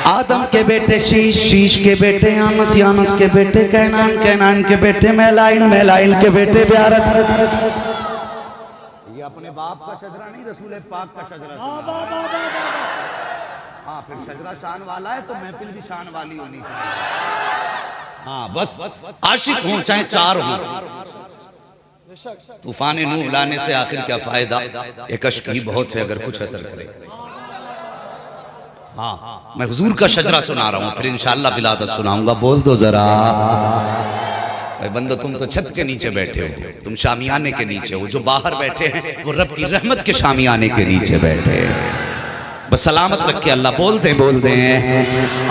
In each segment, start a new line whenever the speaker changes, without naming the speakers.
آدم کے بیٹے شیش، شیش کے بیٹے یانس، یانس کے بیٹے کینان، کینان کے بیٹے میلائل، میلائل کے بیٹے بیارت۔ یہ اپنے باپ کا شجرہ نہیں، رسول پاک کا شجرہ۔ ہاں پھر شجرہ شان والا ہے تو محفل بھی شان والی ہونی چاہیے۔ ہاں بس عاشق ہوں چاہے چار ہوں۔ طوفان نوح لانے سے آخر کیا فائدہ، ایک عشق ہی بہت ہے اگر کچھ اثر کرے۔ ہاں میں حضور کا شجرہ سنا رہا ہوں، پھر انشاءاللہ ولادت سناؤں گا۔ بول دو ذرا اے بندو، تم تو چھت کے نیچے بیٹھے ہو، تم شامیانے کے نیچے ہو، جو باہر بیٹھے ہیں وہ رب کی رحمت کے شامیانے کے نیچے بیٹھے ہیں۔ بس سلامت رکھے اللہ۔ بول دیں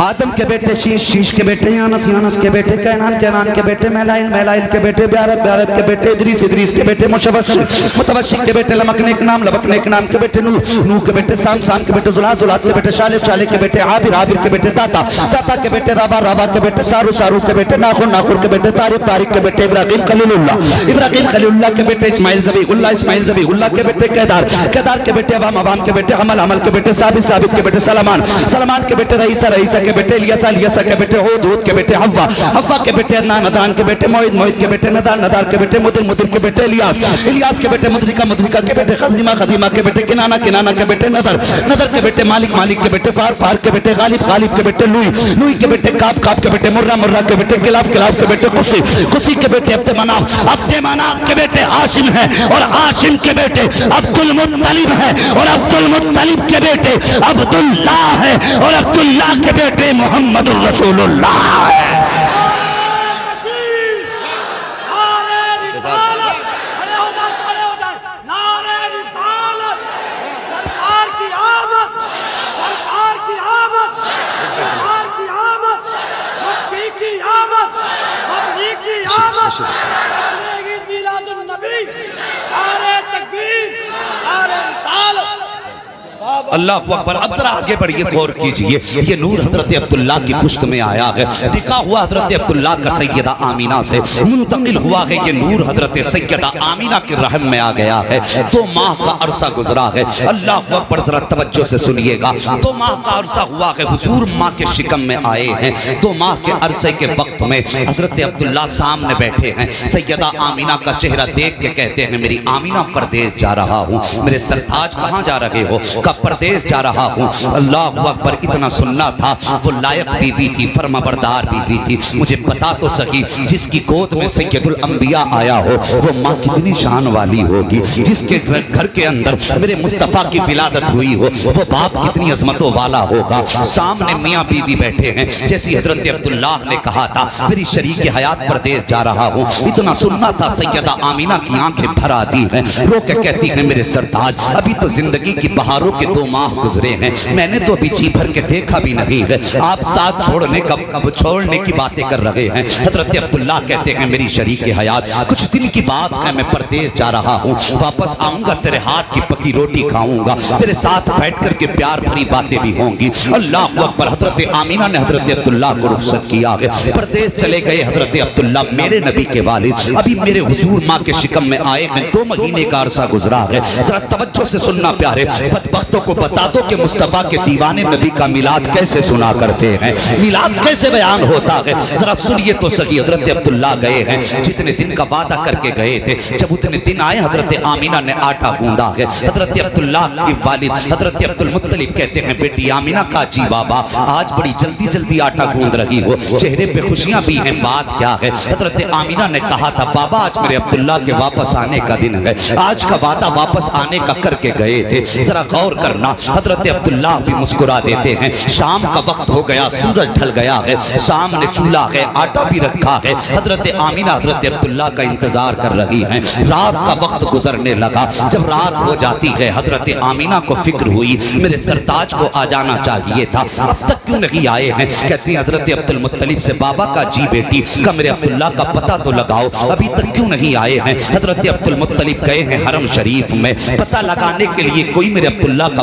آدم کے بیٹے شیش، شیش کے بیٹے یانس، یانس کے بیٹے کینان، کینان کے بیٹے میلائل، میلائل کے بیٹے بیارت، بیارت کے بیٹے ادریس، ادریس کے بیٹے متوشق، متوشق کے بیٹے لمکنے نام، لمکنے نام کے بیٹے نوح، نوح کے بیٹے سام، سام کے بیٹے زلات، زلات کے بیٹے شالب، شالب کے بیٹے عابر، عابر کے بیٹے داتا، داتا کے بیٹے رابا، رابا کے بیٹے سارو، سارو کے بیٹے ناخور، ناخور کے بیٹے طارق، طارق کے بیٹے ابراہیم خلیل اللہ، ابراہیم خلیل اللہ کے بیٹے اسماعیل ذبیح اللہ، اسماعیل ذبیح اللہ کے بیٹے کیدار، کیدار کے بیٹے عوام، عوام کے بیٹے حمل، حمل کے بیٹے ثابت، ثابت کے بیٹے سلمان، سلمان کے بیٹے رئیسہ، رئیسہ کے بیٹے الیسہ، الیسہ کے بیٹے ہود، ہود کے بیٹے حوا، حوا کے بیٹے عدنان، عدنان کے بیٹے موعد، موعد کے بیٹے ندار، ندار کے بیٹے مدر، مدر کے بیٹے الیاس، الیاس کے بیٹے مدرکہ، مدرکہ کے بیٹے خزیمہ، خزیمہ کے بیٹے کنانہ، کنانہ کے بیٹے نظر، نظر کے بیٹے مالک، مالک کے بیٹے فار، فار کے بیٹے غالب، غالب کے بیٹے لوئی، لوئی کے بیٹے کعب، کعب کے بیٹے مرہ، مرہ کے بیٹے کلاب، کلاب کے بیٹے قصی، قصی کے بیٹے عبد مناف، عبد مناف کے بیٹے ہاشم ہیں، اور ہاشم کے بیٹے عبد المطلب ہیں، اور عبد المطلب کے بیٹے عبداللہ ہیں، اور عبداللہ کے بیٹے محمد الرسول اللہ ہے۔ اللہ اکبر۔ اب ذرا آگے بڑھئے، غور کیجئے، یہ نور حضرت عبداللہ کی پشت میں آیا ہے، نکاح ہوا حضرت عبداللہ کا سیدہ آمینہ سے، منتقل ہوا ہے یہ نور حضرت سیدہ آمینہ کے رحم میں آ گیا ہے۔ 2 ماہ کا عرصہ گزرا ہے، اللہ اکبر، ذرا توجہ سے سنیے گا۔ 2 ماہ کا عرصہ ہوا ہے، حضور ماں کے شکم میں آئے ہیں۔ 2 ماہ کے عرصے کے وقت میں حضرت عبداللہ سامنے بیٹھے ہیں، سیدہ آمینہ کا چہرہ دیکھ کے کہتے ہیں میری آمینہ پردیس جا رہا ہوں۔ میرے سرتاج کہاں جا رہے ہو؟ کہ پردیس جا رہا ہوں۔ اللہ اکبر، اتنا سننا تھا، وہ لائق بیوی تھی، فرمانبردار بیوی تھی۔ مجھے بتا تو سکی، جس کی گود میں سید الانبیاء آیا ہو وہ ماں کتنی شان والی ہوگی، جس کے گھر کے اندر میرے مصطفیٰ کی ولادت ہوئی ہو وہ باپ کتنی عظمتوں والا ہوگا۔ سامنے میاں بیوی بیٹھے ہیں، جیسی حضرت عبداللہ نے کہا تھا میری شریک حیات پردیس جا رہا ہوں، اتنا سننا تھا، سیدہ آمینہ کی آنکھیں بھر آتی ہیں، رو کے کہتی ہیں میرے سرتاج ابھی تو زندگی کی بہاروں کے 2 ماہ گزرے ہیں، میں نے تو ابھی جی بھر کے دیکھا بھی نہیں ہے، آپ ساتھ چھوڑنے کی باتیں کر رہے ہیں۔ حضرت عبداللہ کہتے ہیں میری شریک حیات کچھ دن کی بات ہے، میں پردیس جا رہا ہوں، واپس آؤں گا تیرے ہاتھ کی پکی روٹی کھاؤں گا، تیرے ساتھ بیٹھ کر کے پیار بھری باتیں بھی ہوں گی۔ اللہ اکبر۔ حضرت آمینہ نے حضرت عبداللہ کو رخصت کیا ہے، پردیس چلے گئے حضرت عبداللہ، میرے نبی کے والد ابھی میرے حضور ماں کے شکم میں آئے ہیں، 2 مہینے کا عرصہ گزرا ہے۔ ذرا توجہ سے سننا پیارے، بدبختوں کو بتا دو کہ مصطفیٰ کے دیوانے نبی کا میلاد کیسے سنا کرتے ہیں، میلاد کیسے بیان ہوتا ہے، ذرا سنیے تو صحیح۔ حضرت عبداللہ گئے ہیں، جتنے دن کا وعدہ کر کے گئے تھے، جب اتنے دن آئے حضرت آمینہ نے آٹا گوندا ہے۔ حضرت عبداللہ کے والد حضرت عبدالمطلب کہتے ہیں بیٹی آمینہ کا جی بابا آج بڑی جلدی جلدی آٹا گوند رہی ہو، چہرے پہ خوشیاں بھی ہیں، بات کیا ہے؟ حضرت آمینہ نے کہا تھا بابا آج میرے عبداللہ کے واپس آنے کا دن ہے، آج کا وعدہ واپس آنے کا کر کے گئے تھے، ذرا غور کرنا۔ حضرت عبداللہ بھی مسکرا دیتے ہیں، شام کا وقت ہو گیا، سورج ڈھل گیا ہے، سامنے چولہا ہے، آٹا بھی رکھا ہے، حضرت آمینہ حضرت عبداللہ کا انتظار کر رہی ہیں۔ رات کا وقت گزرنے لگا، جب رات ہو جاتی ہے حضرت آمینہ کو فکر ہوئی میرے سرتاج کو آ جانا چاہیے تھا، اب تک کیوں نہیں آئے ہیں؟ کہتی ہیں حضرت عبدالمطلب سے بابا کا جی بیٹی کا میرے عبداللہ کا پتہ تو لگاؤ، ابھی تک کیوں نہیں آئے ہیں؟ حضرت عبدالمطلب گئے ہیں حرم شریف میں، پتہ لگانے کے لیے کوئی میرے عبداللہ کا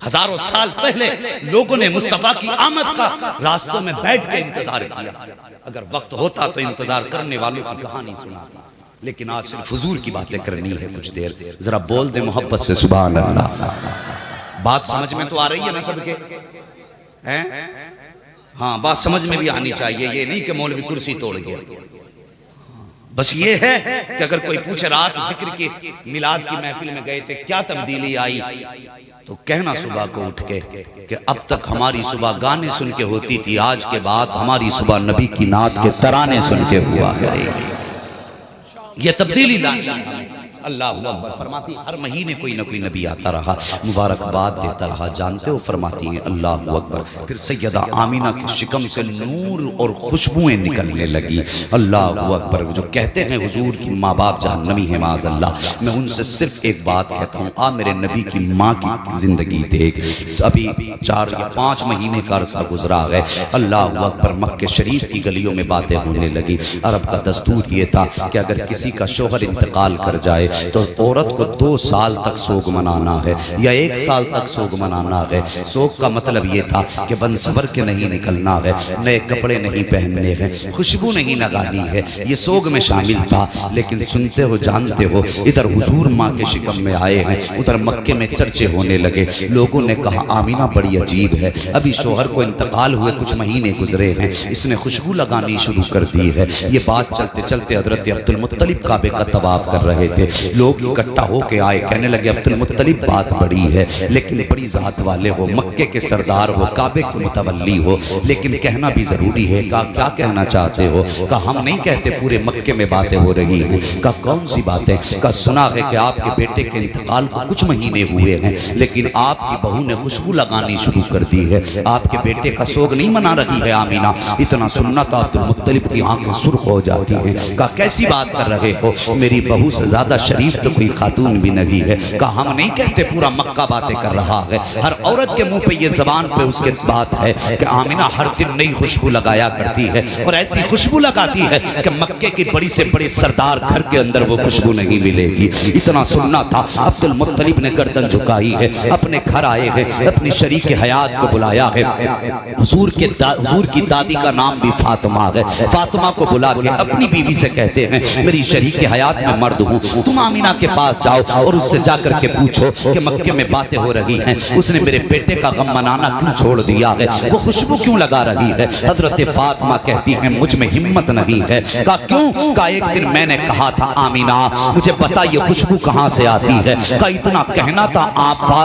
ہزاروں سال پہلے لوگوں نے مصطفیٰ کی آمد کا راستوں میں بیٹھ کے انتظار کیا. اگر وقت ہوتا تو انتظار کرنے والوں کی کہانی سناتا، لیکن آج صرف حضور کی باتیں کرنی ہے کچھ دیر. ذرا بول دے محبت سے سبحان اللہ. بات سمجھ میں تو آ رہی ہے نا سب کے؟ ہاں بات سمجھ میں بھی آنی چاہیے. یہ نہیں کہ مولوی کرسی توڑ گیا. بس یہ ہے کہ اگر کوئی پوچھے رات ذکر کی میلاد کی محفل میں گئے تھے کیا تبدیلی آئی، تو کہنا صبح کو اٹھ کے کہ اب تک ہماری صبح گانے سن کے ہوتی تھی، آج کے بعد ہماری صبح نبی کی نعت کے ترانے سن کے ہوا کرے گی. یہ تبدیلی لانی ہے. اللہ اکبر. فرماتی ہر مہینے کوئی نہ کوئی نبی آتا رہا، مبارکباد دیتا رہا. جانتے ہو فرماتی ہیں اللہ اکبر. پھر سیدہ آمینہ کے شکم سے نور اور خوشبوئیں نکلنے لگی. اللہ اکبر. جو کہتے ہیں حضور کی ماں باپ جہنمی ہیں معاذ اللہ، میں ان سے صرف ایک بات کہتا ہوں، آ میرے نبی کی ماں کی زندگی دیکھ. ابھی 4 یا 5 مہینے کا عرصہ گزرا ہے. اللہ اکبر. مکہ شریف کی گلیوں میں باتیں ہونے لگی. عرب کا دستور یہ تھا کہ اگر کسی کا شوہر انتقال کر جائے تو عورت کو 2 سال تک سوگ منانا ہے یا 1 سال تک سوگ منانا ہے. سوگ کا مطلب یہ تھا کہ بن سور کے نہیں نکلنا ہے، نئے کپڑے نہیں پہننے ہیں، خوشبو نہیں لگانی ہے. یہ سوگ میں شامل تھا. لیکن سنتے ہو جانتے ہو، ادھر حضور ماں کے شکم میں آئے ہیں، ادھر مکے میں چرچے ہونے لگے. لوگوں نے کہا آمینہ بڑی عجیب ہے، ابھی شوہر کو انتقال ہوئے کچھ مہینے گزرے ہیں، اس نے خوشبو لگانی شروع کر دی ہے. یہ بات چلتے چلتے حضرت عبدالمطلب کعبے کا طواف کر رہے تھے. لوگ اکٹھا ہو کے آئے، کہنے لگے عبدالمطلب بات بڑی ہے، لیکن بڑی ذات والے ہو، مکے کے سردار ہو، کعبے کے متولی ہو، لیکن کہنا بھی ضروری ہے. کہا کیا کہنا چاہتے ہو؟ کہا ہم نہیں کہتے، پورے مکے میں باتیں ہو رہی ہیں. کہا کون سی باتیں؟ کہا سنا ہے کہ آپ کے بیٹے کے انتقال کو کچھ مہینے ہوئے ہیں، لیکن آپ کی بہو نے خوشبو لگانی شروع کر دی ہے. آپ کے بیٹے کا سوگ نہیں منا رہی ہے آمینہ. اتنا سننا تو عبدالمطلب کی آنکھیں سرخ ہو جاتی ہیں. کہا کیسی بات کر رہے ہو؟ میری بہو سے زیادہ شریف تو کوئی خاتون بھی نہیں ہے. کہا ہم نہیں کہتے، پورا مکہ باتیں کر رہا ہے. ہر عورت کے منہ پہ یہ زبان پہ اس کے بات ہے کہ آمینہ ہر دن نئی خوشبو لگایا کرتی ہے، اور ایسی خوشبو لگاتی ہے کہ مکے کی بڑی سے بڑے سردار گھر کے اندر وہ خوشبو نہیں ملے گی. اتنا سننا تھا. عبدالمطلب نے گردن جھکائی ہے، اپنے گھر آئے ہیں، اپنی شریک حیات کو بلایا ہے. حضور کی دادی کا نام بھی فاطمہ ہے. فاطمہ کو بلا کے اپنی بیوی سے کہتے ہیں میری شریک حیات میں مرد ہوں، تم آمینہ کے پاس جاؤ اور اس سے جا کر کے پوچھو کہ مکے میں باتیں ہو رہی ہیں، اس نے میرے بیٹے کا غم منانا کیوں چھوڑ دیا ہے، وہ خوشبو کیوں لگا رہی ہے. حضرت فاطمہ کہتی ہیں مجھ میں ہمت نہیں ہے. کہا کیوں؟ کہا ایک دن میں نے کہا تھا آمینہ مجھے بتا یہ خوشبو کہاں سے آتی ہے. کہا اتنا کہنا تھا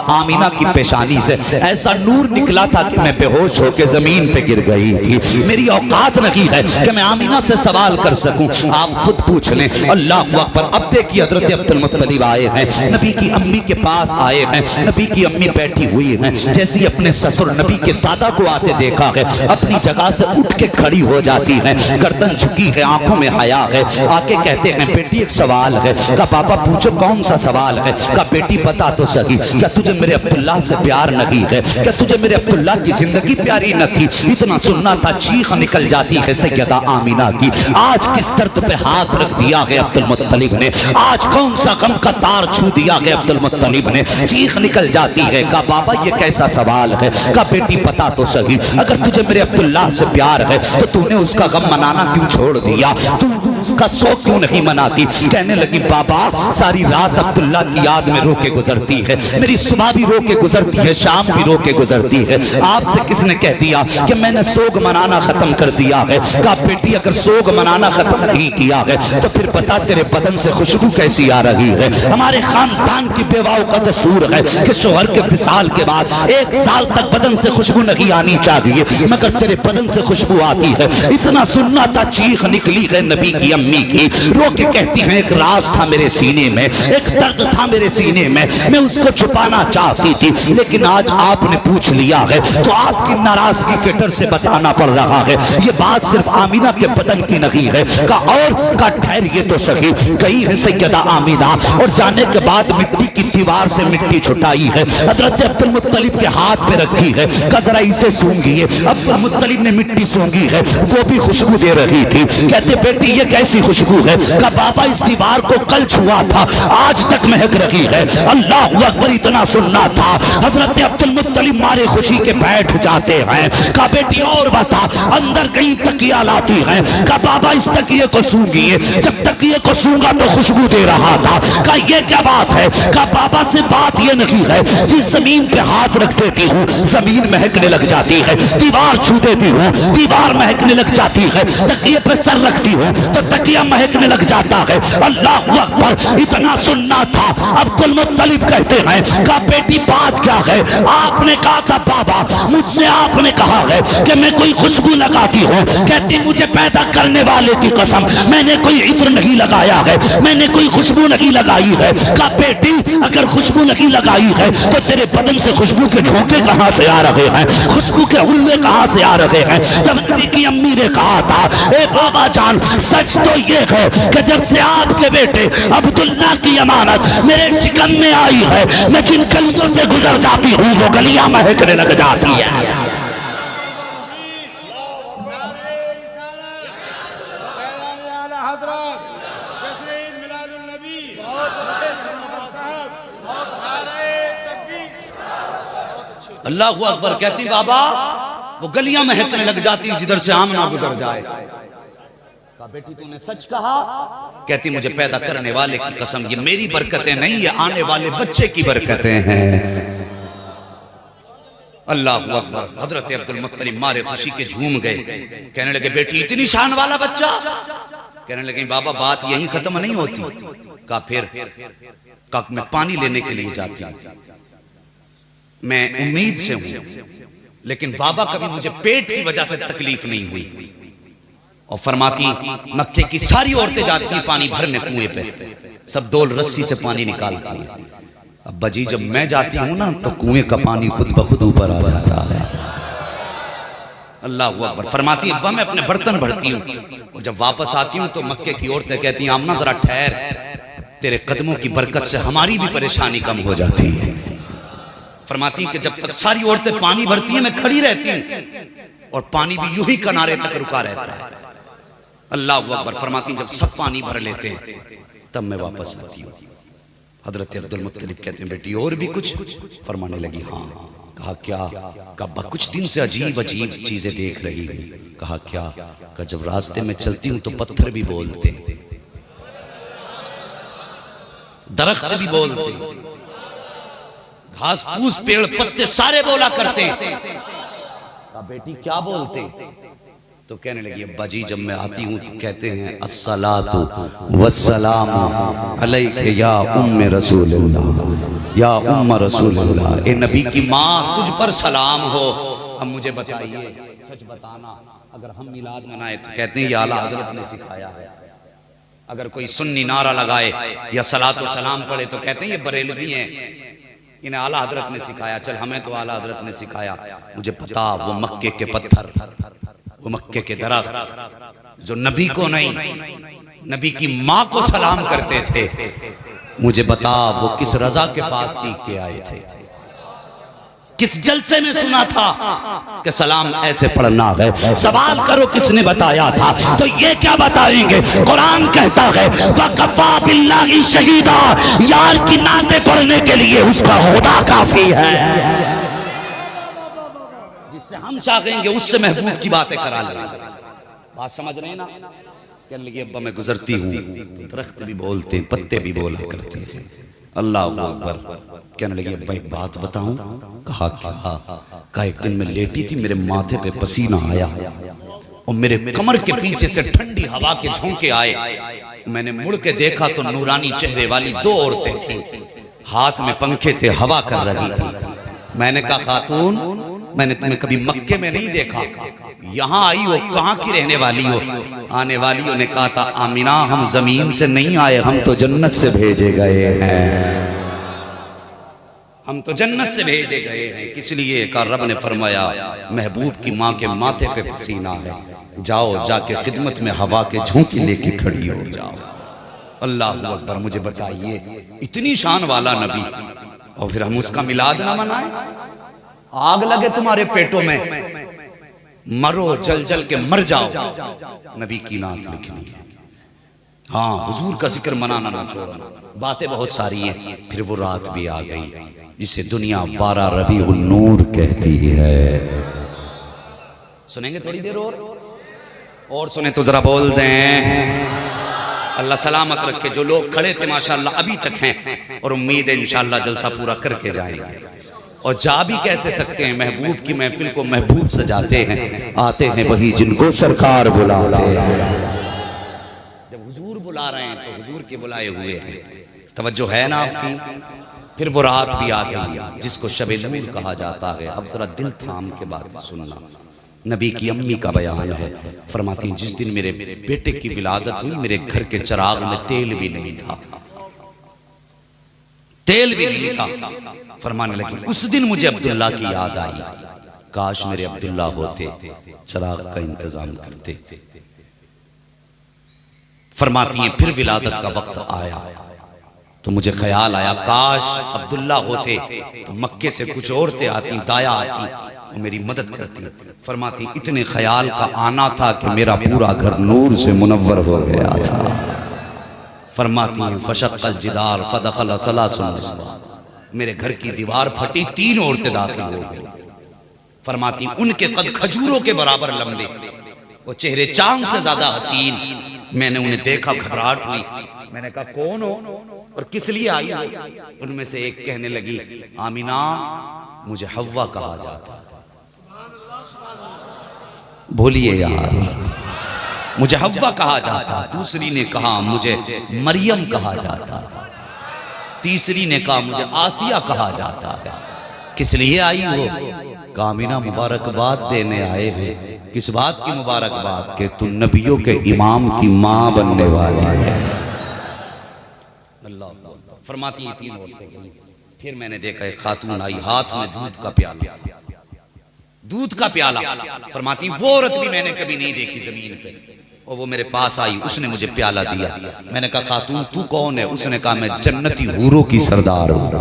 آمینہ کی پیشانی سے ایسا نور نکلا تھا کہ میں بے ہوش ہو کے زمین پہ گر گئی تھی. میری اوقات نہیں ہے کہ میں آمینہ سے سوال کر سکوں، آپ خود پوچھ لیں. اللہ اکبر. اب دیکھیے حضرت عبدالمطلب آئے ہیں، نبی کی امی کے پاس آئے ہیں. نبی کی امی بیٹھی ہوئی ہیں، جیسی اپنے سسر نبی کے دادا کو آتے دیکھا ہے اپنی جگہ سے اٹھ کے کھڑی ہو جاتی ہیں، گردن جھکی ہے، آنکھوں میں حیا ہے. آکے کہتے ہیں بیٹی ایک سوال ہے. کہا بابا پوچھو کون سا سوال ہے. کہا بیٹی بتا تو صحیح، کیا تجھے میرے عبداللہ سے پیار نہیں ہے؟ کیا تجھے میرے عبداللہ کی زندگی پیاری نہ تھی؟ اتنا سننا تھا. چیخ نکل جاتی ہے سیدہ آمینہ کی. آج کس درد پہ ہاتھ رکھ دیا ہے عبدالمطلب نے، آج کون سا غم کا تار چھو دیا ہے عبدالمطلب نے. چیخ نکل جاتی ہے. کہا بابا یہ کیسا سوال ہے؟ کہا بیٹی بتا تو صحیح، اگر تجھے میرے عبداللہ سے پیار ہے تو تو نے اس کا غم منانا کیوں چھوڑ دیا؟ تو اس کا سوگ کیوں نہیں مناتی؟ کہنے لگی بابا ساری رات عبداللہ کی یاد میں رو کے گزرتی ہے، میری صبح بھی رو کے گزرتی ہے، شام بھی رو کے گزرتی ہے. آپ سے کس نے کہہ دیا کہ میں نے سوگ منانا ختم کر دیا ہے؟ کہا بیٹی اگر سوگ منانا ختم نہیں کیا ہے تو پھر بتا تیرے بدن سے خوشبو کیسی آ رہی ہے؟ ہمارے خاندان کی بیواؤں کا دستور ہے کہ شوہر کے وصال کے بعد 1 سال تک بدن سے خوشبو نہیں آنی چاہیے، مگر تیرے بدن سے خوشبو آتی ہے. اتنا سننا تھا. چیخ نکلی ہے نبی کی امی کی. رو کے کہتی ہیں ایک راز تھا میرے سینے میں، ایک درد تھا میرے سینے میں اس کو چھپانا چاہتی تھی، لیکن آج آپ نے پوچھ لیا ہے تو آپ کی ناراضگی کے ڈر سے بتانا پڑ رہا ہے. یہ بات صرف آمینہ کے بدن کی نہیں ہے. کہا ٹھہریے تو صحیح. گئی ہے سیدہ آمینہ اور جانے کے بعد مٹی کی دیوار سے مٹی چھٹائی ہے، حضرت عبدالمطلب کے ہاتھ پہ رکھی ہے. کہا ذرا اسے سونگیے. عبدالمطلب نے مٹی سونگی ہے، وہ بھی خوشبو دے رہی تھی. کہتے بیٹی یہ کیسی خوشبو ہے؟ کہا بابا اس دیوار کو کل چھوا تھا آج تک مہک رہی ہے۔ اللہ اکبر، اتنا سننا تھا۔ حضرت عبد المطلب مارے خوشی کے بیٹھ جاتے ہیں۔ کہا بیٹی اور بتا، اندر کہیں تکیہ لاتی ہیں؟ کہا بابا اس تکیے کو سونگی ہے، جب تکیے کو سونگا تو خوشبو دے رہا تھا۔ کہا یہ کیا بات ہے؟ کہا بابا سے بات یہ نہیں ہے، جس زمین پہ ہاتھ رکھ دیتی ہوں زمین مہکنے لگ جاتی ہے، دیوار چھو دیتی ہوں دیوار مہکنے لگ جاتی ہے، تکیے پہ سر رکھتی ہوں تو تکیہ مہکنے لگ جاتا ہے۔ اللہ اکبر، اتنا سننا تھا۔ عبد المطلب کہتے ہیں کہا بیٹی بات کیا ہے؟ آپ نے کہا تھا بابا مجھ سے آپ نے کہا ہے کہ میں کوئی خوشبو لگاتی ہوں، کہتی مجھے پیدا کرنے والے کی قسم میں نے کوئی عطر نہیں لگایا ہے، میں نے کوئی خوشبو نہیں لگائی ہے۔ کہا بیٹی اگر خوشبو نہیں لگائی ہے تو تیرے بدن سے خوشبو کے جھونکے کہاں سے آ رہے ہیں، خوشبو کے حلے کہاں سے آ رہے ہیں؟ جب نبی کی امی نے کہا تھا اے بابا جان سچ تو یہ ہے کہ جب سے آپ کے بیٹے عبداللہ کی امانت میرے شکم میں آئی ہے، میں جن گلیوں سے گزر جاتی ہوں وہ گلیاں مہکنے لگ جاتی ہیں۔ اللہ اکبر، کہتی بابا وہ گلیاں مہکنے لگ جاتی جدھر سے آمنہ گزر جائے۔ کہا بیٹی تو نے سچ کہا؟ کہتی مجھے پیدا کرنے والے کی قسم یہ میری برکتیں نہیں، یہ آنے والے بچے کی برکتیں ہیں۔ اللہ اکبر، حضرت عبد المطلب مارے خوشی کے جھوم گئے، کہنے لگے بیٹی اتنی شان والا بچہ؟ کہنے لگے بابا بات یہیں ختم نہیں ہوتی۔ کہا پھر؟ کہا میں پانی لینے کے لیے جاتی ہوں، میں امید سے ہوں، لیکن بابا کبھی مجھے پیٹ کی وجہ سے تکلیف نہیں ہوئی۔ اور فرماتی مکے کی ساری عورتیں جاتی ہیں پانی بھرنے کنویں پہ، سب ڈول رسی سے پانی نکالتی ہیں۔ ابا جی جب میں جاتی ہوں نا تو کنویں کا پانی خود بخود اوپر آ جاتا ہے۔ اللہ اکبر، فرماتی ابا میں اپنے برتن بھرتی ہوں، جب واپس آتی ہوں تو مکے کی عورتیں کہتی ہیں آمنہ ذرا ٹھہر، تیرے قدموں کی برکت سے ہماری بھی پریشانی کم ہو جاتی ہے۔ فرماتی کہ جب تک ساری عورتیں پانی بھرتی ہیں میں کھڑی رہتی ہوں اور پانی بھی یوں ہی کنارے تک رکا رہتا ہے۔ اللہ اکبر، فرماتی جب سب پانی بھر لیتے ہیں تب میں واپس آتی ہوں۔ حضرت عبد المطلب کہتے ہیں بیٹی اور بھی کچھ؟ فرمانے لگی ہاں۔ کہا کیا؟ کہا ابا کچھ دن سے عجیب عجیب چیزیں دیکھ رہی ہوں۔ کہا کیا؟ کہا جب راستے میں چلتی ہوں تو پتھر بھی بولتے ہیں، درخت بھی بولتے ہیں، گھاس پھوس پیڑ پتے سارے بولا کرتے ہیں۔ کہا بیٹی کیا بولتے ہیں؟ تو کہنے لگی ابا جی جب میں آتی ہوں تو کہتے ہیں الصلاۃ والسلام علیک یا ام رسول اللہ، یا ام رسول اللہ، اے نبی کی ماں تجھ پر سلام ہو۔ اب مجھے بتائیے سچ بتانا، اگر ہم میلاد منائے تو کہتے ہیں یہ اعلیٰ حضرت نے سکھایا ہے، اگر کوئی سنی نعرہ لگائے یا صلاۃ و سلام پڑھے تو کہتے ہیں یہ بریلوی ہیں، انہیں اعلیٰ حضرت نے سکھایا۔ چل ہمیں تو اعلیٰ حضرت نے سکھایا، مجھے پتا وہ مکے کے پتھر، وہ مکے کے درخت جو نبی کو نہیں نبی کی ماں کو سلام کرتے تھے، مجھے بتا وہ کس رضا کے پاس سیکھ کے آئے تھے، کس جلسے میں سنا تھا کہ سلام ایسے پڑھنا ہے؟ سوال کرو کس نے بتایا تھا؟ تو یہ کیا بتائیں گے؟ قرآن کہتا ہے وَقَفَا بِاللَّهِ شَهِيدًا، یار کی نعتیں پڑھنے کے لیے اس کا خدا کافی ہے۔ جس سے ہم چاہیں گے اس سے محبوب کی باتیں کرا لیں۔ بات سمجھ رہے ہیں نا؟ کہنے لگے ابا میں گزرتی ہوں درخت بھی بولتے ہیں پتے بھی بولا کرتے ہیں۔ اللہ اکبر، کہنے لگے ابا ایک بات بتاؤں؟ کہا کیا؟ کہا ایک دن میں لیٹی تھی، میرے ماتھے پہ پسینہ آیا اور میرے کمر کے پیچھے سے ٹھنڈی ہوا کے جھونکے آئے، میں نے مڑ کے دیکھا تو نورانی چہرے والی دو عورتیں تھیں، ہاتھ میں پنکھے تھے، ہوا کر رہی تھی۔ میں نے کہا خاتون میں نے تمہیں کبھی مکے میں نہیں دیکھا، یہاں آئی ہو، کہاں کی رہنے والی ہو؟ آنے والیوں نے کہا تھا آمینہ ہم زمین سے نہیں آئے، ہم تو جنت سے بھیجے گئے ہیں، ہم تو جنت سے بھیجے گئے ہیں۔ کس لیے؟ کہا رب نے فرمایا محبوب کی ماں کے ماتھے پہ پسینہ ہے، جاؤ جا کے خدمت میں ہوا کے جھونکی لے کے کھڑی ہو جاؤ۔ اللہ اکبر، مجھے بتائیے اتنی شان والا نبی اور پھر ہم اس کا میلاد نہ منائیں؟ آگ لگے تمہارے پیٹوں میں، مرو جل جل کے مر جاؤ، نبی کی نعت لکھنی ہے۔ ہاں حضور کا ذکر منانا نہ چھوڑنا. باتیں بہت ساری ہیں. پھر وہ رات بھی آ گئی جسے دنیا 12 ربیع النور کہتی ہے. سنیں گے تھوڑی دیر اور سنیں تو ذرا بول دیں. اللہ سلامت رکھے. جو لوگ کھڑے تھے ماشاءاللہ ابھی تک ہیں اور امید ہے انشاءاللہ جلسہ پورا کر کے جائیں گے. اور جا بھی کیسے سکتے ہیں؟ محبوب کی محفل کو محبوب سجاتے ہیں. آتے ہیں وہی جن کو سرکار بلاتے ہیں. جب حضور بلا رہے ہیں تو حضور کے بلائے ہوئے ہیں. توجہ ہے نا آپ کی؟ پھر وہ رات بھی آ گئی جس کو شب نور کہا جاتا ہے. اب ذرا دل تھام کے بات سننا. نبی کی امی کا بیان ہے. فرماتی ہیں جس دن میرے بیٹے کی ولادت ہوئی میرے گھر کے چراغ میں تیل بھی نہیں تھا. تیل بھی نہیں تھا. فرمانے لگی اس دن مجھے عبداللہ کی یاد آئی. کاش میرے عبداللہ ہوتے چراغ کا انتظام کرتے. فرماتی ہیں پھر ولادت کا وقت آیا تو مجھے خیال آیا کاش عبداللہ ہوتے تو مکے سے کچھ عورتیں آتی دایا آتی وہ میری مدد کرتی. فرماتی اتنے خیال کا آنا تھا کہ میرا پورا گھر نور سے منور ہو گیا تھا. فرماتی ہیں فشق الجدار فدخل ثلاث النساء. میرے گھر کی دیوار پھٹی 3 عورتیں داخل ہو گئی. فرماتی ان کے قد کھجوروں کے برابر لمبے وہ چہرے چاند سے زیادہ حسین. میں نے انہیں دیکھا گھبراہٹ ہوئی. میں نے کہا کون ہو اور کس لیے آئی ہو؟ ان میں سے ایک کہنے لگی آمینہ مجھے حوا کہا جاتا. بولیے یار مجھے حوا کہا جاتا. دوسری نے کہا مجھے مریم کہا جاتا. تیسری نے کہا مجھے آسیہ کہا جاتا. کس لیے آئی ہو؟ آمینہ مبارکباد دینے آئے ہیں. کس بات کی مبارکباد؟ کہ تو نبیوں کے امام کی ماں بننے والی ہے. اللہ فرماتی ہیں 3 عورتیں گئیں. پھر میں نے دیکھا ایک خاتون آئی ہاتھ میں دودھ کا پیالہ تھا. دودھ کا پیالہ. فرماتی وہ عورت بھی میں نے کبھی نہیں دیکھی زمین پہ. اور وہ میرے پاس آئی اس نے مجھے پیالہ دیا. میں نے کہا خاتون تو کون ہے؟ اس نے کہا میں جنتی حوروں کی سردار ہوں.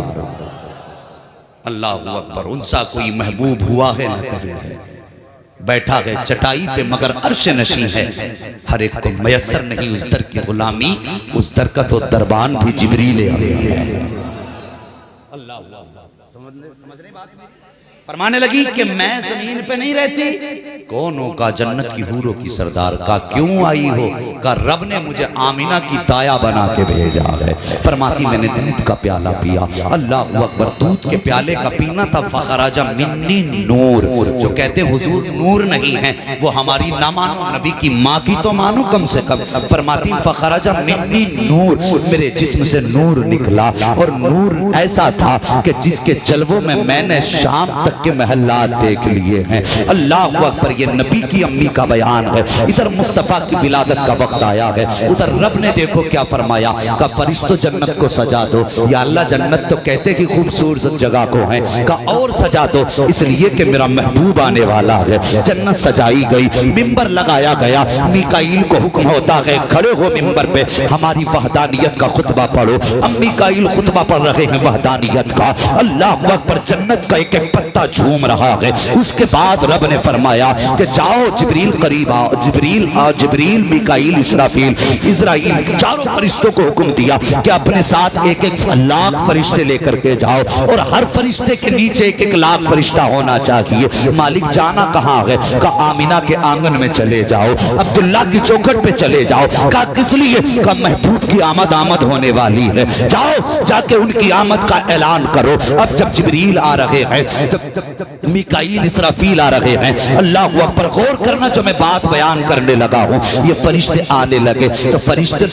اللہ اکبر. ان سا کوئی محبوب ہوا ہے نہ کہیں ہے. بیٹھا ہے چٹائی پہ مگر عرش نشیں ہے. ہر ایک کو میسر نہیں اس در کی غلامی. اس در کا تو دربان بھی جبریل امین ہے. اللہ سمجھ رہے بات میری؟ فرمانے لگی کہ میں زمین پہ نہیں رہتی. کون ہو؟ کا جنت کی حوروں کی سردار. کا کیوں آئی ہو؟ کا رب نے مجھے آمینہ کی دایا بنا کے بھیجا ہے. فرماتی میں نے دودھ کا پیالہ پیا. اللہ اکبر. دودھ کے پیالے کا پینا تھا. فخرج منی نور. جو کہتے ہیں حضور نور نہیں ہیں وہ ہماری نہ مانو نبی کی ماں کی تو مانو کم سے کم. فرماتی فخرج منی نور. میرے جسم سے نور نکلا اور نور ایسا تھا کہ جس کے جلووں میں نے شام تک کے محلات دیکھ لیے ہیں. اللہ اکبر. یہ نبی کی امی کا بیان ہے. ادھر مصطفیٰ کی ولادت کا وقت آیا ہے. ادھر رب نے دیکھو کیا فرمایا کہ فرشتوں جنت کو سجا دو. یا اللہ جنت تو کہتے کہ خوبصورت جگہ کو ہیں کہ اور سجا دو اس لیے کہ میرا محبوب آنے والا ہے. جنت سجائی گئی. ممبر لگایا گیا. میکائیل کو حکم ہوتا ہے کھڑے ہو ممبر پہ ہماری وحدانیت کا خطبہ پڑھو. اب میکائیل خطبہ پڑھ رہے ہیں وحدانیت کا. اللہ اکبر. جنت کا ایک ایک پتا جھوم رہا ہے. اس کے بعد رب نے فرمایا کہ جاؤ جبریل قریب آؤ. جبریل میکائیل اسرافیل اسرائیل چاروں فرشتوں کو حکم دیا کہ اپنے ساتھ ایک ایک لاکھ فرشتے لے کر کے جاؤ اور ہر فرشتے کے نیچے ایک ایک لاکھ فرشتہ ہونا چاہیے. مالک جانا کہاں ہے؟ کہ آمینہ کے آنگن میں چلے جاؤ. عبداللہ کی چوکھٹ پہ چلے جاؤ. کہا کس لیے؟ کہ محبوب کی آمد ہونے والی ہے. جاؤ جا کے ان کی آمد کا اعلان کرو. اب جب جبریل آ رہے ہیں جب میکائیل اسرافیل آ رہے ہیں. اللہ اکبر. غور کرنا جو میں بات بیان کرنے لگا ہوں. یہ فرشتے آنے لگے تو فرشتے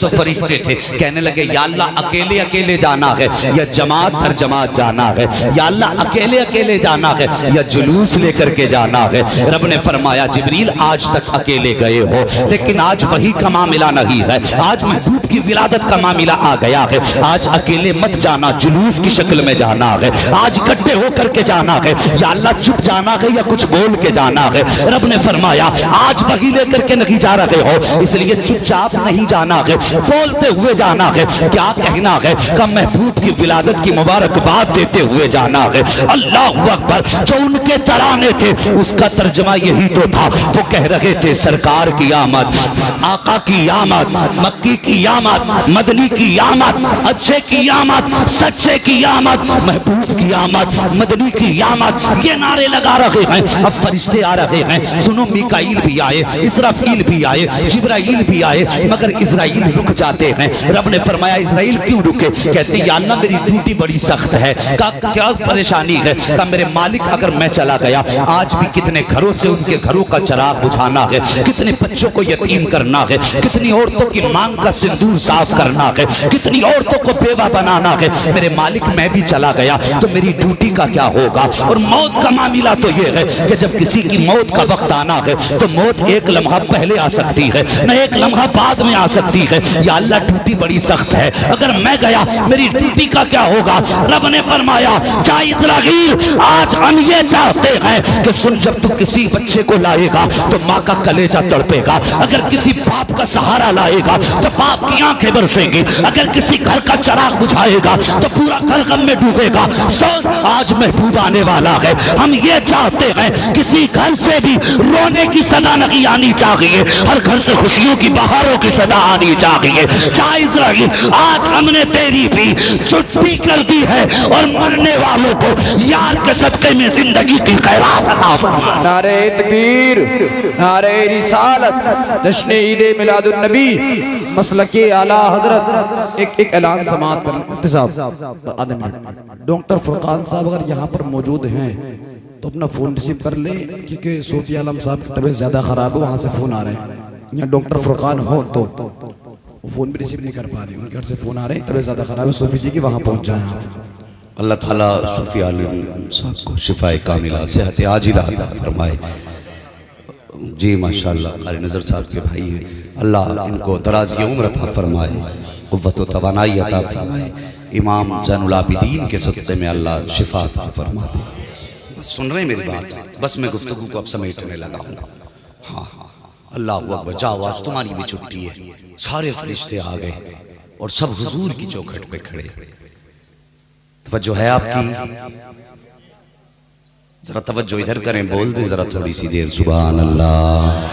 تھے. کہنے لگے یا اللہ اکیلے اکیلے جانا ہے یا جماعت در جماعت جانا ہے. یا اللہ اکیلے اکیلے جانا ہے یا جلوس لے کر کے جانا ہے. رب نے فرمایا جبریل آج تک اکیلے گئے ہو لیکن آج وہی کا معاملہ نہیں ہے. آج محبوب کی ولادت کا معاملہ آ گیا ہے. آج اکیلے مت جانا. جلوس کی شکل میں جانا ہے. آج اکٹھے ہو کر کے جانا ہے. یا اللہ چپ جانا ہے یا کچھ بول کے جانا ہے؟ رب نے فرمایا آج وحی لے کر کے نہیں جا رہے ہو، اس لیے چپ چاپ نہیں جانا ہے، بولتے ہوئے جانا ہے۔ کیا کہنا ہے؟ کہ محبوب کی ولادت کی مبارکباد دیتے ہوئے جانا ہے۔ اللہ اکبر، جو ان کے ترانے تھے اس کا ترجمہ یہی تو تھا، وہ کہہ رہے تھے سرکار کی آمد، آقا کی آمد، مکی کی آمد، مدنی کی آمد، اچھے کی آمد، سچے کی آمد، محبوب کی آمد، مدنی کی آمد، یہ نعرے لگا رہے ہیں۔ اب فرشتے آ رہے ہیں، سنو میکائیل بھی آئے، اسرافیل بھی آئے، جبرائیل بھی آئے، مگر اسرائیل رک جاتے ہیں۔ رب نے فرمایا اسرائیل کیوں رکے؟ کہتے ہیں یا اللہ میری ڈیوٹی بڑی سخت ہے۔ کیا پریشانی ہے؟ کہ میرے مالک اگر میں چلا گیا، آج بھی کتنے گھروں سے ان کے گھروں کا چراغ بجھانا ہے، کتنے بچوں کو یتیم کرنا ہے، کتنی عورتوں کی مانگ کا سندور صاف کرنا ہے، کتنی عورتوں کو بیوہ بنانا ہے۔ میرے مالک میں بھی چلا گیا تو میری ڈیوٹی کا کیا ہوگا؟ اور موت کا معاملہ تو یہ ہے کہ جب کسی کی موت کا وقت آنا ہے تو موت ایک لمحہ پہلے آ سکتی ہے، نہ ایک لمحہ بعد میں آ سکتی ہے۔ یا اللہ ڈیوٹی بڑی سخت ہے، اگر میں گیا میری ڈیوٹی کا کیا ہوگا؟ رب نے فرمایا جا اسرائیل، آج ہم یہ چاہتے ہیں کہ سن، جب تو کسی بچے کو لائے گا تو ماں کا کلیجہ تڑپے گا، اگر کسی باپ کا سہارا لائے گا تو باپ کی آنکھیں برسیں گی، اگر کسی گھر کا چراغ بجھائے گا تو پورا گھر غم میں ڈوبے گا۔ سن آج محبوب آنے والا ہے، ہم یہ چاہتے ہیں کسی گھر سے بھی رونے کی صدا نہیں آنی چاہیے، ہر گھر سے خوشیوں کی بہاروں کی صدا آنی چاہیے۔ جا اسرائیل، آج ہم نے تیری بھی چھٹی کر دی ہے اور مرنے والوں کو یار کے صدقے میں زندگی کی خیرات عطا فرما۔
نعرہ تکبیر، نعرہ رسالت، جشن عید میلاد النبی، مسلک اعلیٰ حضرت۔ ایک اعلان سماعت کریں مفتی صاحب، آدھے منٹ۔ ڈاکٹر فرقان صاحب اگر یہاں پر موجود ہیں تو اپنا فون ریسیو کر لیں، کیونکہ صوفی عالم صاحب کی طبیعت زیادہ خراب ہے، وہاں سے فون آ رہے ہیں۔ یہاں ڈاکٹر فرقان ہو تو وہ فون بھی ریسیو نہیں کر پا رہے، ان کے گھر سے فون آ رہے ہیں، طبیعت زیادہ خراب ہے، صوفی جی کی وہاں پہنچ جائیں آپ۔
اللہ تعالیٰ صوفی عالم صاحب کو شفائے کاملہ، صحت عاجلہ عطا فرمائے۔ جی ماشاءاللہ قاری نظر صاحب کے بھائی ہیں، اللہ ان کو درازی عمر عطا فرمائے، قوت و توانائی عطا فرمائے۔ امام زین العابدین کے صدقے میں اللہ شفا عطا فرما دے۔ بس سن رہے ہیں میری بات؟ بس میں گفتگو کو اب سمیٹنے لگا ہوں۔ ہاں اللہ اکبر، جاؤ آج تمہاری بھی چھٹی ہے، سارے فرشتے آ گئے اور سب حضور کی چوکھٹ پہ کھڑے۔ توجہ ہے آپ کی؟ ذرا توجہ ادھر کریں، بول دیں ذرا تھوڑی سی دیر سبحان اللہ۔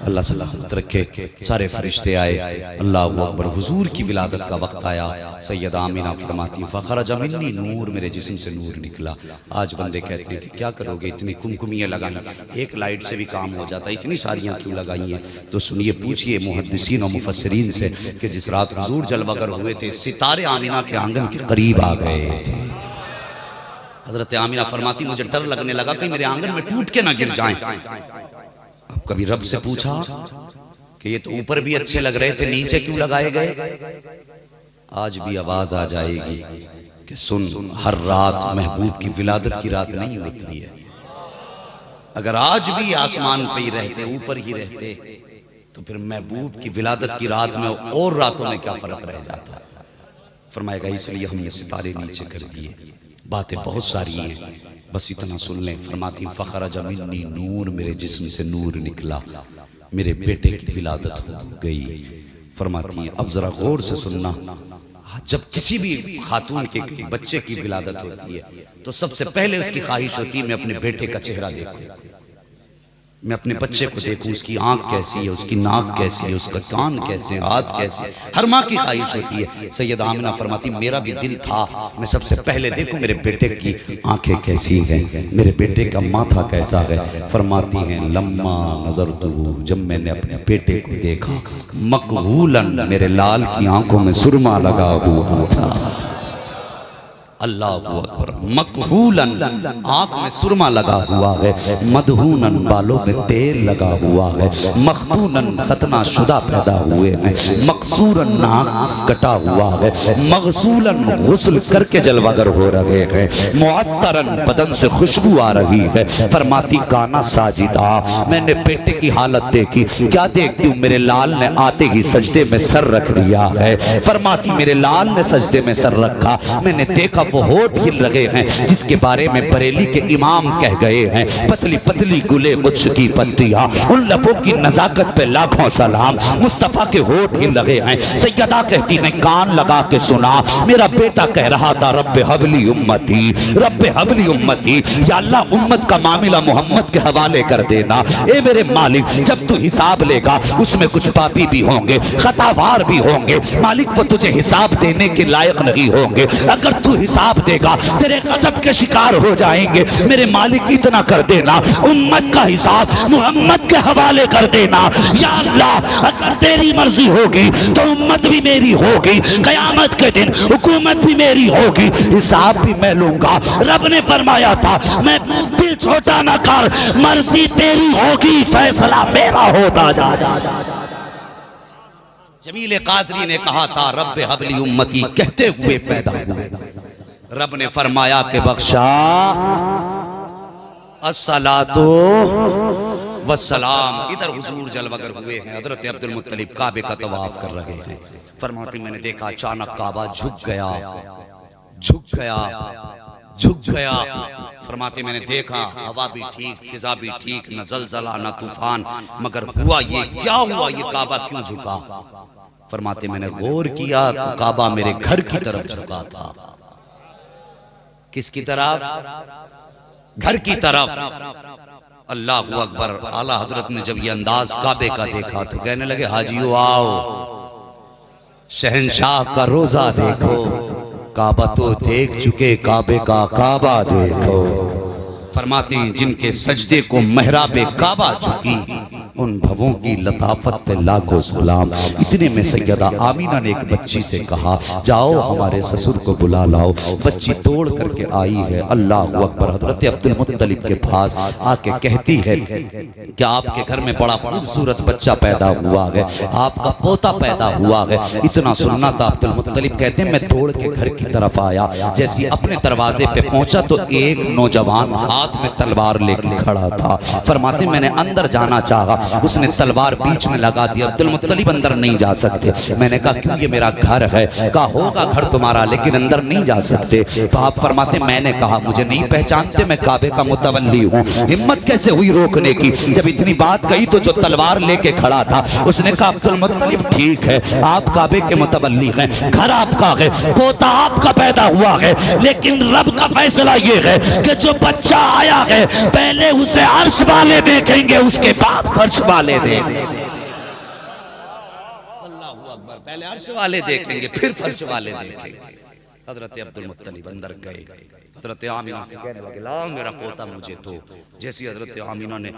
اللہ سلامت رکھے، سارے فرشتے آئے، اللہ اکبر، حضور کی ولادت کا وقت آیا۔ سیدہ آمینہ فرماتی فخرج منی نور، میرے جسم سے نور نکلا۔ آج بندے کہتے ہیں کہ کیا کرو گے، اتنی کمکمیاں لگائیں، ایک لائٹ سے بھی کام ہو جاتا ہے، اتنی ساریاں کیوں لگائی ہیں؟ تو سنیے، پوچھئے محدثین و مفسرین سے کہ جس رات حضور جلوہ گر ہوئے تھے، ستارے آمینہ کے آنگن کے قریب آ گئے تھے۔ حضرت آمینہ فرماتی مجھے ڈر لگنے لگا کہ میرے آنگن میں ٹوٹ کے نہ گر جائیں۔ اب کبھی رب سے پوچھا کہ یہ تو اوپر بھی اچھے لگ رہے تھے، نیچے کیوں لگائے گئے؟ آج بھی آواز آ جائے گی کہ سن، ہر رات محبوب کی ولادت کی رات نہیں ہوتی ہے۔ اگر آج بھی آسمان پہ ہی رہتے، اوپر ہی رہتے، تو پھر محبوب کی ولادت کی رات میں اور راتوں میں کیا فرق رہ جاتا؟ فرمائے گا اس لیے ہم نے ستارے نیچے کر دیے۔ باتیں بہت ساری ہیں، بس اتنا سن لیں۔ فرماتی فخرج منی نور، میرے جسم سے نور نکلا، میرے بیٹے کی ولادت ہو گئی۔ فرماتی ہیں اب ذرا غور سے سننا، جب کسی بھی خاتون کے بچے کی ولادت ہوتی ہے تو سب سے پہلے اس کی خواہش ہوتی ہے میں اپنے بیٹے کا چہرہ دیکھوں، میں اپنے بچے کو دیکھوں، اس کی آنکھ کیسی ہے، اس کی ناک کیسی ہے، اس کا کان کیسے ہیں، ہاتھ کیسے ہیں، ہر ماں کی خواہش ہوتی ہے۔ سیدہ آمنہ فرماتی میرا بھی دل تھا میں سب سے پہلے دیکھوں میرے بیٹے کی آنکھیں کیسی ہیں، میرے بیٹے کا ماتھا کیسا ہے۔ فرماتی ہیں لما نظرتو، جب میں نے اپنے بیٹے کو دیکھا، مقبولاً، میرے لال کی آنکھوں میں سرما لگا ہوا تھا۔ اللہ اکبر، مقبولاً، آنکھ میں سرما لگا ہوا ہے، مدہوناً، بالوں میں تیل لگا ہوا ہے، مختوناً، ختنہ شدہ پیدا ہوئے ہیں، مقصوراً، ناک کٹا ہوا ہے، مغسولاً، غسل کر کے جلوہ گر ہو رہے ہیں، معطراً، بدن سے خوشبو آ رہی ہے۔ فرماتی کانا ساجدہ، میں نے بیٹے کی حالت دیکھی، کیا دیکھتی ہوں؟ میرے لال نے آتے ہی سجدے میں سر رکھ دیا ہے۔ فرماتی میرے لال نے سجدے میں سر رکھا، میں نے دیکھا وہ ہوٹ ہل رہے ہیں جس کے بارے میں بریلی کے امام کہہ گئے ہیں، پتلی پتلی گلے قدس کی پتیاں، ان لبوں کی نزاکت پہ لاکھوں سلام، مصطفیٰ کے ہوٹ ہل رہے ہیں۔ سیدہ کہتی ہیں کان لگا کے سنا، میرا بیٹا کہہ رہا تھا رب حبلی امتی، رب حبلی امتی، یا اللہ امت کا معاملہ محمد کے حوالے کر دینا۔ اے میرے مالک جب تو حساب لے گا اس میں کچھ پاپی بھی ہوں گے، خطاوار بھی ہوں گے، مالک وہ تجھے حساب دینے کے لائق نہیں ہوں گے، اگر تو حساب دے گا تیرے غضب کے شکار ہو جائیں گے۔ میرے مالک اتنا کر دینا، امت کا حساب محمد کے حوالے کر دینا۔ یا اللہ اگر تیری مرضی ہوگی تو امت بھی میری ہوگی، قیامت کے دن حکومت بھی میری ہوگی، حساب بھی میں لوں گا۔ رب نے فرمایا تھا میں دل چھوٹا نہ کر، مرضی تیری ہوگی فیصلہ میرا ہوتا جا۔ جمیل قادری نے کہا تھا رب حبلی امتی کہتے ہوئے پیدا ہوئے، رب نے فرمایا کہ بخشا الصلاۃ والسلام۔ ادھر حضور جلوگر ہوئے ہیں، حضرت عبد المطلب کعبے کا طواف کر رہے ہیں، فرماتے میں نے دیکھا اچانک کعبہ جھک گیا، جھک گیا، جھک گیا۔ فرماتے میں نے دیکھا ہوا بھی ٹھیک، فضا بھی ٹھیک، نہ زلزلہ نہ طوفان، مگر ہوا یہ کیا ہوا، یہ کعبہ کیوں جھکا؟ فرماتے میں نے غور کیا کہ کعبہ میرے گھر کی طرف جھکا تھا۔ کس کی طرف؟ گھر کی طرف۔ اللہ اکبر۔ اعلیٰ حضرت نے جب یہ انداز کعبے کا دیکھا تو کہنے لگے حاجیو آؤ، شہنشاہ کا روزہ دیکھو، کعبہ تو دیکھ چکے، کعبے کا کعبہ دیکھو۔ فرماتے ہیں جن کے سجدے کو محراب کعبہ چکی، ان بھووں کی لطافت پہ لاکھوں سلام۔ اتنے میں سیدہ آمینہ نے ایک بچی سے کہا جاؤ ہمارے سسر کو بلا لاؤ۔ بچی دوڑ کر کے آئی ہے، اللہ اکبر، حضرت عبد المطلب کے پاس آ کے کہتی ہے کہ آپ کے گھر میں بڑا خوبصورت بچہ پیدا ہوا ہے، آپ کا پوتا پیدا ہوا ہے۔ اتنا سننا تھا عبد المطلب کہتے ہیں میں دوڑ کے گھر کی طرف آیا، جیسی اپنے دروازے پہ پہنچا تو ایک نوجوان ہاتھ میں تلوار لے کے کھڑا تھا۔ فرماتے میں نے اندر جانا چاہا، اس نے تلوار بیچ میں لگا دیا، عبد المطلب اندر نہیں جا سکتے۔ میں نے کہا کیوں، یہ میرا گھر ہے۔ کہا ہوگا گھر تمہارا لیکن اندر نہیں جا سکتے۔ تو آپ فرماتے میں نے کہا مجھے نہیں پہچانتے، میں کعبے کا متولی ہوں۔ ہمت کیسے ہوئی روکنے کی؟ جب اتنی بات کہی تو جو تلوار لے کے کھڑا تھا اس نے کہا عبد المطلب ٹھیک ہے آپ کعبے کے متولی ہیں، گھر آپ کا ہے، پوتا آپ کا پیدا ہوا ہے، لیکن رب کا فیصلہ یہ ہے کہ جو بچہ آیا ہے پہلے اسے عرش والے دیکھیں گے، اس کے بعد فرش والے دیکھیں گے۔ اللہ اکبر، پہلے عرش والے دیکھیں گے پھر فرش والے دیکھیں گے۔ حضرت عبد المطلب اندر گئے، حضرت آمینہ سے کہنے لگے لاؤ میرا پوتا مجھے تو۔ جیسی حضرت آمینہ نے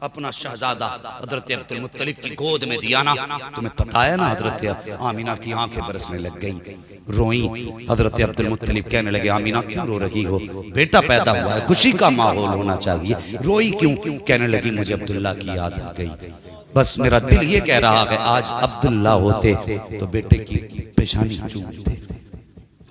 اپنا شہزادہ حضرت عبد المطلب کی گود میں دیا نا، تمہیں پتہ ہے نا حضرت آمینہ کی آنکھیں برسنے لگ گئی، روئیں۔ حضرت عبد المطلب کہنے لگے آمینہ کیوں رو رہی ہو؟ بیٹا پیدا ہوا ہے، خوشی کا ماحول ہونا چاہیے، روئی کیوں؟ کہنے لگی مجھے عبداللہ کی یاد آ گئی، بس میرا دل یہ کہہ رہا ہے آج عبداللہ ہوتے تو بیٹے کی پیشانی چومتے،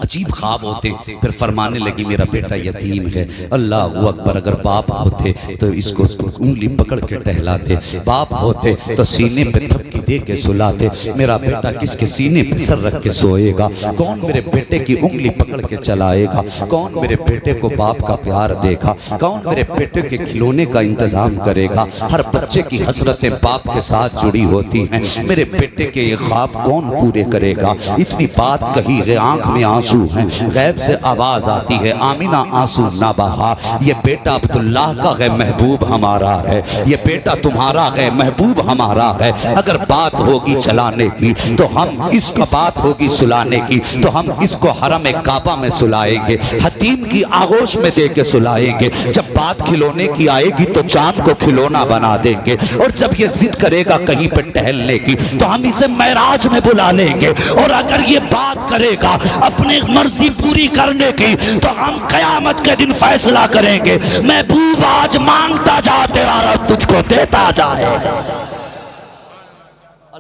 عجیب خواب ہوتے۔ پھر فرمانے لگی میرا بیٹا یتیم ہے، اللہ اکبر، اگر باپ ہوتے تو اس کو انگلی پکڑ کے ٹہلاتے، باپ ہوتے تو سینے پہ تھپکی دے کے سلاتے۔ میرا بیٹا کس کے سینے پہ سر رکھ کے سوئے گا؟ کون میرے بیٹے کی انگلی پکڑ کے چلائے گا؟ کون میرے بیٹے کو باپ کا پیار دے گا؟ کون میرے بیٹے کے کھلونے کا انتظام کرے گا؟ ہر بچے کی حسرتیں باپ کے ساتھ جڑی ہوتی ہیں، میرے بیٹے کے یہ خواب کون پورے کرے گا؟ اتنی بات کہی ہے، آنکھ میں آنسو ہیں، غیب سے آواز آتی ہے آمینہ آنسو نہ بہا، یہ بیٹا عبداللہ کا ہے محبوب ہمارا ہے، یہ بیٹا تمہارا ہے محبوب ہمارا ہے۔ اگر بات ہوگی چلانے کی تو ہم اس کا، بات ہوگی سلانے کی تو ہم اس کو حرم کعبہ میں سلائیں گے، حتیم کی آغوش میں دے کے سلائیں گے۔ جب بات کھلونے کی آئے گی تو چاند کو کھلونا بنا دیں گے، اور جب یہ ضد کرے گا کہیں پہ ٹہلنے کی تو ہم اسے معراج میں بلا لیں گے، اور اگر یہ بات کرے گا اپنے مرضی پوری کرنے کی تو ہم قیامت کے دن فیصلہ کریں گے محبوب آج مانگتا جا تیرا رب تجھ کو دیتا جائے۔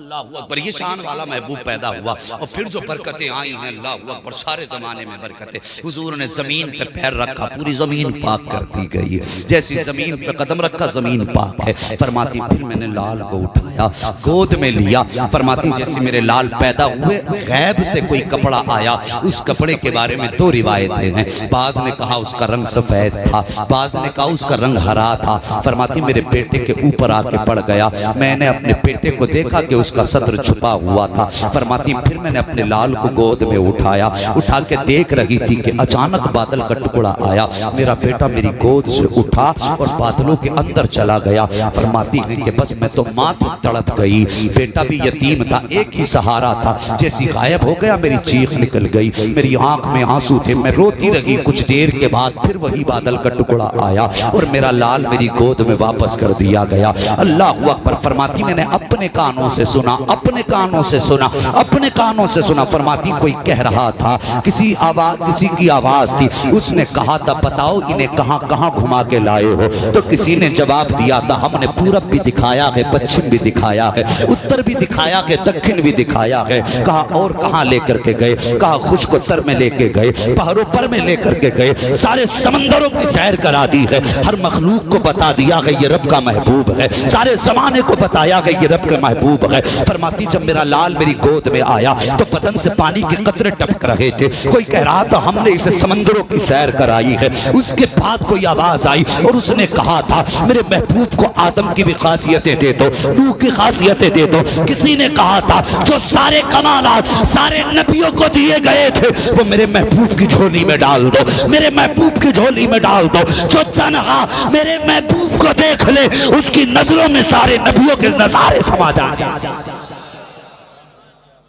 اللہ اکبر، یہ شان والا محبوب پیدا ہوا، اور پھر جو برکتیں آئی ہیں اللہ اکبر، سارے زمانے میں برکتیں۔ حضور نے زمین پہ پیر رکھا، پوری زمین پاک کر دی گئی، جیسی زمین پہ قدم رکھا زمین پاک ہے۔ فرماتی پھر میں نے لال کو اٹھایا، گود میں لیا، فرماتی جیسے میرے لال پیدا ہوئے غیب سے کوئی کپڑا آیا، اس کپڑے کے بارے میں دو روایتیں ہیں، بعض نے کہا اس کا رنگ سفید تھا، بعض نے کہا اس کا رنگ ہرا تھا۔ فرماتی میرے بیٹے کے اوپر آ کے پڑ گیا، میں نے اپنے بیٹے کو دیکھا کہ اس کا صدر چھپا ہوا تھا۔ فرماتی پھر میں نے اپنے لال کو گود میں اٹھایا، اٹھا کے دیکھ رہی تھی کہ اچانک بادل کا ٹکڑا آیا، میرا بیٹا میری گود سے اٹھا اور بادلوں کے اندر چلا گیا۔ فرماتی ہیں کہ بس میں تو ماں تو تڑپ گئی، بیٹا بھی یتیم تھا، ایک ہی سہارا تھا، جیسی غائب ہو گیا میری چیخ نکل گئی، میری آنکھ میں آنسو تھے، میں روتی رہی۔ کچھ دیر کے بعد پھر وہی بادل کا ٹکڑا آیا اور میرا لال میری گود میں واپس کر دیا گیا۔ اللہ اکبر۔ فرماتی میں نے اپنے کانوں سے سنا، اپنے کانوں سے سنا، اپنے کانوں سے سنا۔ فرماتی کوئی کہہ رہا تھا، کسی کی آواز تھی، اس نے کہا تھا بتاؤ انہیں کہاں کہاں گھما کے لائے ہو؟ تو کسی نے جواب دیا تھا ہم نے پورب بھی دکھایا ہے، پچھم بھی دکھایا ہے، اتر بھی دکھایا ہے، دکھن بھی دکھایا ہے۔ کہا اور کہاں لے کر کے گئے؟ کہا خشک تر میں لے کے گئے، پہاڑوں پر میں لے کر کے گئے، سارے سمندروں کی سیر کرا دی ہے، ہر مخلوق کو بتا دیا ہے یہ رب کا محبوب ہے، سارے زمانے کو بتایا ہے یہ رب کا محبوب ہے۔ فرماتی جب میرا لال میری گود میں آیا تو بدن سے پانی کے قطرے ٹپک رہے تھے، کوئی کہہ رہا تھا ہم نے اسے سمندروں کی سیر کرائی ہے۔ اس کے بعد کوئی آواز آئی اور اس نے کہا تھا میرے محبوب کو آدم کی بھی خاصیتیں دے دو، نوح کی خاصیتیں دے دو۔ کسی نے کہا تھا جو سارے کمالات سارے نبیوں کو دیے گئے تھے وہ میرے محبوب کی جھولی میں ڈال دو، میرے محبوب کی جھولی میں ڈال دو۔ جو تنہا میرے محبوب کو دیکھ لے اس کی نظروں میں سارے نبیوں کے نظارے سما جائیں۔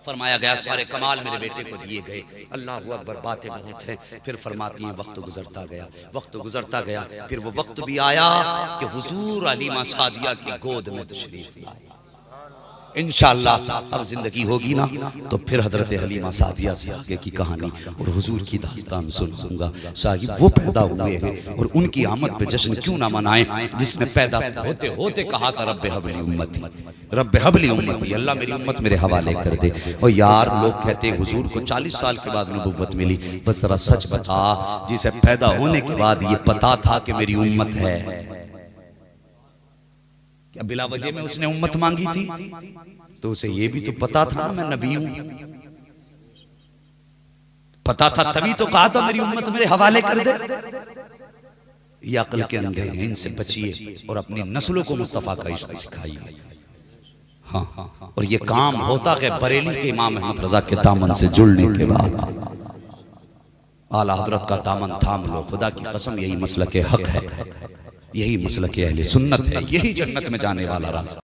فرمایا گیا سارے کمال میرے بیٹے کو دیے گئے۔ اللہ اکبر، باتیں بہت ہیں۔ پھر فرماتی ہیں وقت گزرتا گیا، وقت گزرتا گیا، پھر وہ وقت بھی آیا کہ حضور علیمہ سعدیہ کی گود میں تشریف لائے۔ انشاءاللہ اب زندگی ہوگی نا تو پھر حضرت حلیمہ سعدیہ سے آگے کی کہانی اور حضور کی داستان سنوں گا۔ صاحب وہ پیدا ہوئے ہیں اور ان کی آمد پہ جشن کیوں نہ منائیں جس نے پیدا ہوتے ہوتے کہا تھا رب حب لی امتی، رب حب لی امتی، اللہ میری امت میرے حوالے کر دے۔ اور یار لوگ کہتے ہیں حضور کو 40 سال کے بعد نبوت ملی، بس ذرا سچ بتا جسے پیدا ہونے کے بعد یہ پتا تھا کہ میری امت ہے؟ کیا بلا وجہ میں اس نے امت مانگی تھی؟ تو اسے یہ بھی تو پتا تھا نا میں نبی ہوں، پتا تھا تبھی تو کہا تھا میری امت میرے حوالے کر دے۔ یہ عقل کے اندھے ہیں، ان سے بچیے اور اپنی نسلوں کو مصطفیٰ کا عشق سکھائیے۔ ہاں، اور یہ کام ہوتا کہ بریلی کے امام احمد رضا کے دامن سے جڑنے کے بعد اعلیٰ حضرت کا دامن تھام لو، خدا کی قسم یہی مسلک حق ہے، یہی مسلک اہل سنت ہے، یہی جنت میں جانے والا راستہ۔